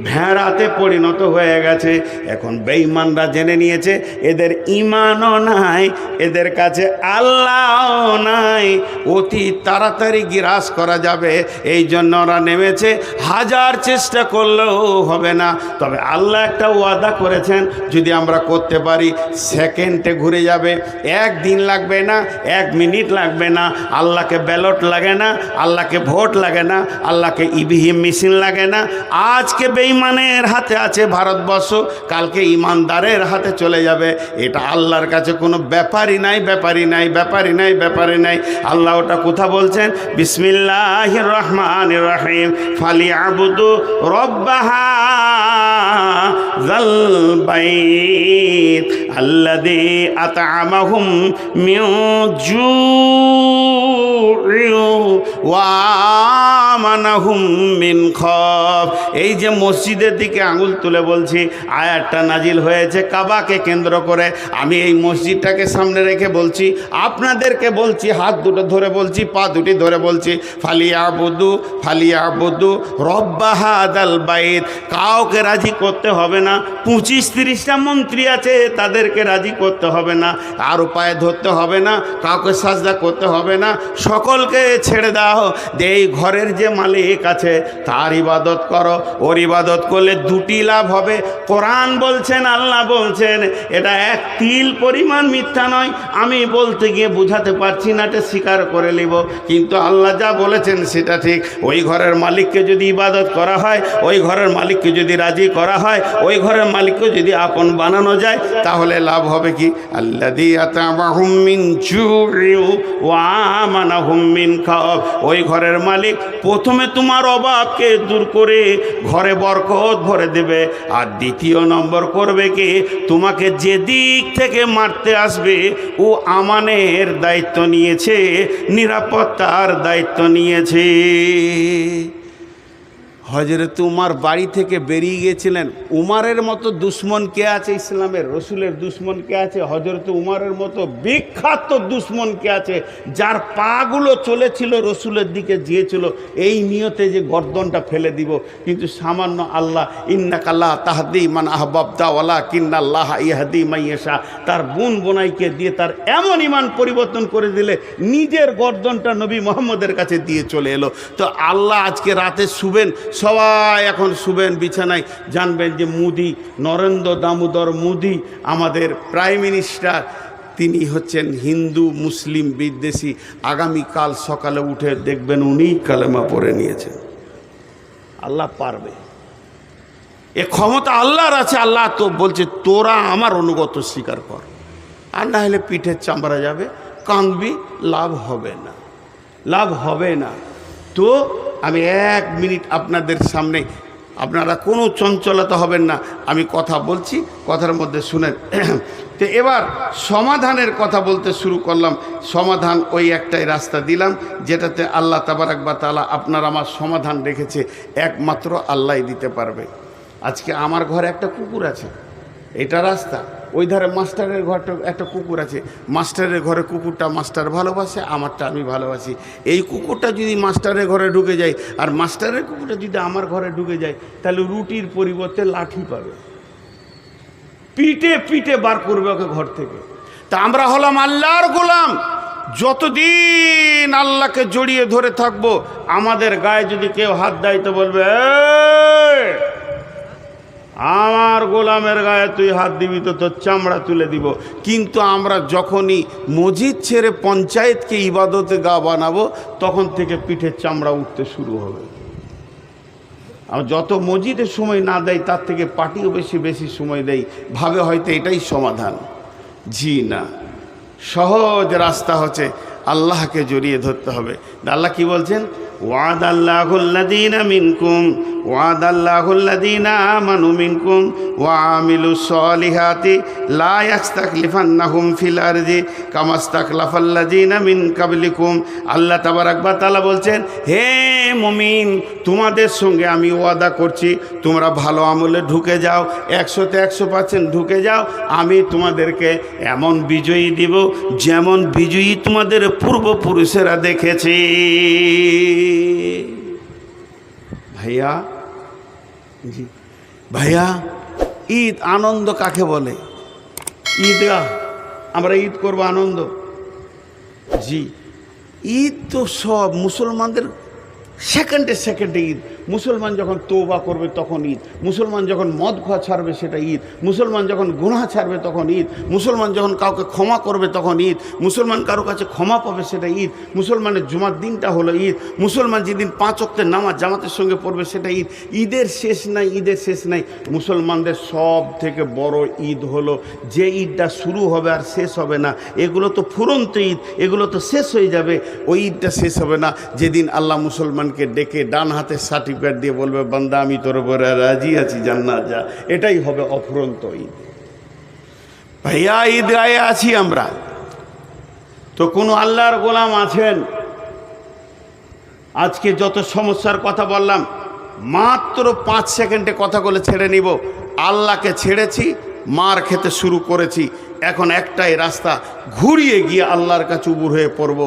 ভেড়াতে পরিণত হয়ে গেছে। এখন বেঈমানরা জেনে নিয়েছে এদের ঈমানও নাই, এদের কাছে আল্লাহও নাই, অতি তাড়াতাড়ি গ্রাস করা যাবে। এই জন্য ওরা নেমেছে, হাজার চেষ্টা করলেও হবে না। তবে আল্লাহ একটা ওয়াদা করেছেন, যদি আমরা করতে পারি, সেকেন্ডে ঘুরে যাবে। 1 দিন লাগবে না, 1 মিনিট লাগবে না। আল্লাহকে ব্যালট লাগে না, আল্লাহকে ভোট লাগে না, আল্লাহকে ইভিএম মেশিন লাগে না। আজকে বেঈমানের হাতে আছে ভারতবর্ষ, কালকে ইমানদারের হাতে চলে যাবে। এটা আল্লাহর কাছে কোনো ব্যাপারই নাই, ব্যাপারই নাই, ব্যাপারই নাই, ব্যাপারই নাই। আল্লাহ ওটা কোথা বলছেন? বিসমিল্লাহির রহমানির রহিম, ফালিয়াবুদু রব্বাহা যাল বাইত আল্লাযী আত'আমাহুম মিন জু'ইন ওয়া আমানাহুম মিন খাউফ। এই যে মসজিদের দিকে আঙুল তুলে বলছি, আয়াতটা নাজিল হয়েছে কাবাকে কেন্দ্র করে। আমি এই মসজিদটাকে সামনে রেখে বলছি, আপনাদেরকে বলছি, হাত দুটো ধরে বলছি, পা দুটি ধরে বলছি, ফালিয়াবুদু ফালিয়াবুদু রব্বা হাযাল বাইত। কাউকে রাজি করতে হবে না। 25-30টা মন্ত্রী আছে, তাদেরকে রাজি করতে হবে না, আর উপায় ধরতে হবে না, কাউকে সাজদা করতে হবে না, সকলকে ছেড়ে দাও। এই ঘরের যে মালিক আছে তার ইবাদত করো। ওর ইবাদত করলে দুটি লাভ হবে। কোরআন বলছেন, আল্লাহ বলছেন, এটা এক তিল পরিমাণ মিথ্যা নয়। আমি বলতে গিয়ে বুঝাতে পারছি না, এটা স্বীকার করে নিব, কিন্তু আল্লাহ যা বলেছেন সেটা ঠিক। ওই ঘরের মালিককে যদি ইবাদত করা হয়, ওই ঘরের মালিককে যদি রাজি করা হয়, ওই ঘরের মালিককে যদি আপন বানানো যায়, তাহলে লাভ হবে কি? আল্লাযী আত'আমাহুম মিন জু'ইন ওয়া আমানাহুম মিন খাউফ। ওই ঘরের মালিক প্রথমে তোমার অভাবকে দূর করে ঘরে বরকত ভরে দেবে, আর দ্বিতীয় নম্বর করবে কি? তোমাকে যে দিক থেকে মারতে আসবে ও আমানের দায়িত্ব নিয়েছে, নিরাপত্তার দায়িত্ব নিয়েছে। হযরত উমর বাড়ি থেকে বেরিয়ে গিয়েছিলেন। উমরের মতো দুশ্মন কে আছে ইসলামের? রসুলের দুশ্মন কে আছে? হযরত উমরের মতো বিখ্যাত দুশ্মন কে আছে? যার পাগুলো চলেছিল রসুলের দিকে গিয়েছিল এই নিয়তে যে গর্দনটা ফেলে দিব, কিন্তু সামান্য আল্লাহ ইন্নাকা লা তাহদি মান আহবাবতা ওয়ালাকিন্নাল্লাহা ইয়াহদি মান ইয়াশা, তার বোন বোনাইকে দিয়ে তার এমন ইমান পরিবর্তন করে দিলে নিজের গর্দনটা নবী মুহাম্মদের কাছে দিয়ে চলে এলো। তো আল্লাহ আজকে রাতে শুবেন, সবাই এখন শুবেন বিছানায়, জানবেন যে মোদি, নরেন্দ্র দামোদর মোদি আমাদের প্রাইম মিনিস্টার, তিনি হচ্ছেন হিন্দু মুসলিম বিদ্বেষী। আগামীকাল সকালে উঠে দেখবেন উনি কালেমা পড়ে নিয়েছেন। আল্লাহ পারবে, এ ক্ষমতা আল্লাহর আছে। আল্লাহ তো বলছে তোরা আমার অনুগত স্বীকার কর, আর না হলে পিঠের চামড়া যাবে, কাঁদবি, লাভ হবে না, লাভ হবে না। তো আমি 1 মিনিট আপনাদের সামনে, আপনারা কোনো চঞ্চলতা হবেন না, আমি কথা বলছি, কথার মধ্যে শুনেন। তো এবার সমাধানের কথা বলতে শুরু করলাম। সমাধান ওই একটাই রাস্তা দিলাম, যেটাতে আল্লাহ তাবারাক ওয়া তাআলা আপনার আমার সমাধান রেখেছে, একমাত্র আল্লাহই দিতে পারবে। আজকে আমার ঘরে একটা কুকুর আছে, এটা রাস্তা, ওই ধারে মাস্টারের ঘরটা একটা কুকুর আছে। মাস্টারের ঘরে কুকুরটা মাস্টার ভালোবাসে, আমারটা আমি ভালোবাসি। এই কুকুরটা যদি মাস্টারের ঘরে ঢুকে যায়, আর মাস্টারের কুকুরটা যদি আমার ঘরে ঢুকে যায়, তাহলে রুটির পরিবর্তে লাঠি পাবে, পিটে পিটে বার করবে ওকে ঘর থেকে। তা আমরা হলাম আল্লাহর গোলাম। যতদিন আল্লাহকে জড়িয়ে ধরে থাকবো, আমাদের গায়ে যদি কেউ হাত দেয় তো বলবে, আমার গোলামের গায়ে তুই হাত দিবি তো তোর চামড়া তুলে দিব। কিন্তু আমরা যখনই মসজিদ ছেড়ে পঞ্চায়েতকে ইবাদতে গা বানাবো, তখন থেকে পিঠের চামড়া উঠতে শুরু হবে। আর যত মসজিদের সময় না দেয়, তার থেকে পার্টিও বেশি বেশি সময় দেয়, ভাবে হয়তো এটাই সমাধান। জি না, সহজ রাস্তা হচ্ছে আল্লাহকে জড়িয়ে ধরতে হবে। আল্লাহ কি বলছেন? ওয়াদাল্লাহুল্লাযীনা মিনকুম ওয়াদাল্লাহুল্লাযীনা আমানু মিনকুম ওয়া আমিলুস সলিহাতি লা ইস্তাখলিফান্নাহুম ফিল আরদি কামা ইস্তাখলাফাল্লাযীনা মিন কাবলিকুম। আল্লাহ তাবারাক ওয়া তাআলা বলছেন, হে মুমিন, তোমাদের সঙ্গে আমি ওয়াদা করছি, তোমরা ভালো আমলে ঢুকে যাও, 100তে 100% ঢুকে যাও। আমি তোমাদেরকে এমন বিজয়ী দিব, যেমন বিজয়ী তোমাদের পূর্বপুরুষেরা দেখেছে। ভাইয়া, জি ভাইয়া, ঈদ আনন্দ কাকে বলে? ঈদগাহ, আমরা ঈদ করবো আনন্দ। জি, ঈদ তো সব মুসলমানদের সেকেন্ডে সেকেন্ডে ঈদ। মুসলমান যখন তওবা করবে তখন ঈদ, মুসলমান যখন মদ খাওয়া ছাড়বে সেটা ঈদ, মুসলমান যখন গুনাহ ছাড়বে তখন ঈদ, মুসলমান যখন কাউকে ক্ষমা করবে তখন ঈদ, মুসলমান কারো কাছে ক্ষমা পাবে সেটা ঈদ, মুসলমানের জুমার দিনটা হলো ঈদ, মুসলমান যেদিন 5 ওয়াক্তের নামাজ জামাতের সঙ্গে পড়বে সেটা ঈদ। ঈদের শেষ নাই, ঈদের শেষ নাই। মুসলমানদের সব থেকে বড় ঈদ হলো যে ঈদটা শুরু হবে আর শেষ হবে না। এগুলো তো ফুরন্ত ঈদ, এগুলো তো শেষ হয়ে যাবে। ওই ঈদটা শেষ হবে না যেদিন আল্লাহ মুসলমানকে ডেকে ডান হাতে সার্টিফিকেট দিয়ে বলবে, বান্দা আমি তোর উপরে রাজি আছি, জান্নাত যা। এটাই হবে অফুরন্ত ঈদ। ভাইয়া ঈদ গায়ে আছি আমরা তো, কোনো আল্লাহর গোলাম আছেন? আজকে যত সমস্যার কথা বললাম মাত্র 5 সেকেন্ডে কথা বলে ছেড়ে নিব। আল্লাহকে ছেড়েছি, মার খেতে শুরু করেছি, এখন একটাই রাস্তা, ঘুরিয়ে গিয়ে আল্লাহর কাছে উবুর হয়ে পড়ব।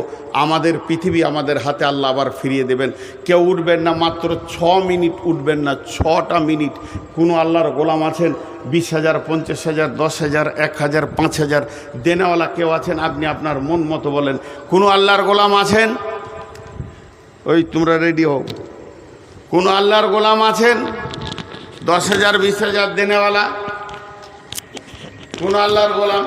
আমাদের পৃথিবী আমাদের হাতে আল্লাহ আবার ফিরিয়ে দেবেন। কেউ উঠবেন না, মাত্র 6 মিনিট উঠবেন না, 6টা মিনিট। কোনো আল্লাহর গোলাম আছেন? 20,000, 50,000, 10,000, 1,000, 5,000 দেনেওয়ালা কেউ আছেন? আপনি আপনার মন মতো বলেন। কোনো আল্লাহর গোলাম আছেন? ওই তোমরা রেডি হও। কোনো আল্লাহর গোলাম আছেন? 10,000, 20,000 দেনেওয়ালা? কোনো আল্লাহর গোলাম?